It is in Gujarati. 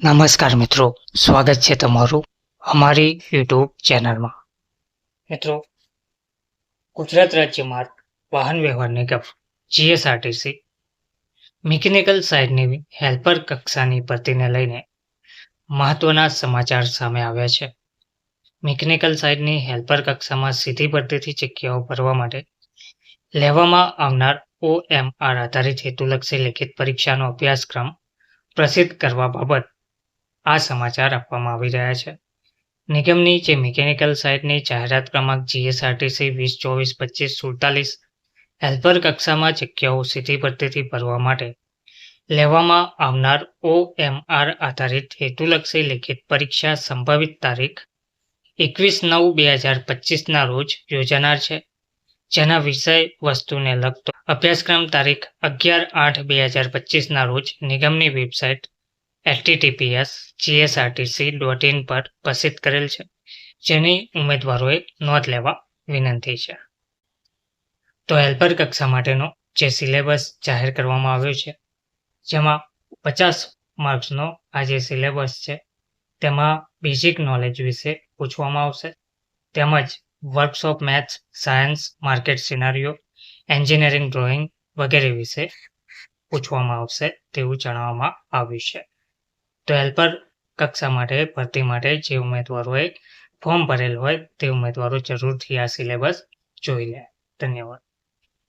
નમસ્કાર મિત્રો, સ્વાગત છે તમારું અમારી યુટ્યુબ ચેનલમાં. મિત્રો, ગુજરાત રાજ્ય માર્ગ વાહન વ્યવહાર નિગમ જીએસઆરટીસી મિકેનિકલ સાઇડની હેલ્પર કક્ષાની ભરતીને લઈને મહત્વના સમાચાર સામે આવ્યા છે. મિકેનિકલ સાઇડની હેલ્પર કક્ષામાં સીધી ભરતીથી જગ્યાઓ ભરવા માટે લેવામાં આવનાર OMR આધારિત હેતુલક્ષી લેખિત પરીક્ષાનો અભ્યાસક્રમ પ્રસિદ્ધ કરવા બાબત આ સમાચાર આપવામાં આવી રહ્યા છે. નિગમની જે મિકેનિકલ સાઇટની જાહેરાત ક્રમાંક જીએસઆરટીસી 2024-25-47 હેલ્પર કક્ષામાં જગ્યાઓ સીધી ભરતીથી ભરવા માટે લેવામાં આવનાર OMR આધારિત હેતુલક્ષી લેખિત પરીક્ષા સંભવિત તારીખ 21/9/2025ના રોજ યોજાનાર છે, જેના વિષય વસ્તુને લગતો અભ્યાસક્રમ તારીખ 11/8/2025ના રોજ નિગમની વેબસાઇટ https://gsrtc.in પર પ્રસિદ્ધ કરેલ છે, જેની ઉમેદવારોએ નોંધ લેવા વિનંતી છે. તો હેલ્પર કક્ષા માટેનો જે સિલેબસ જાહેર કરવામાં આવ્યો છે, જેમાં 50 માર્ક્સનો આ જે સિલેબસ છે તેમાં બેઝિક નોલેજ વિશે પૂછવામાં આવશે, તેમજ workshop maths, science, market સિનારીઓ, engineering drawing વગેરે વિશે પૂછવામાં આવશે તેવું જણાવવામાં આવ્યું છે. તો હેલ્પર કક્ષા માટે ભરતી માટે જે ઉમેદવારોએ ફોર્મ ભરેલ હોય તે ઉમેદવારો જરૂરથી આ સિલેબસ જોઈ લે. ધન્યવાદ.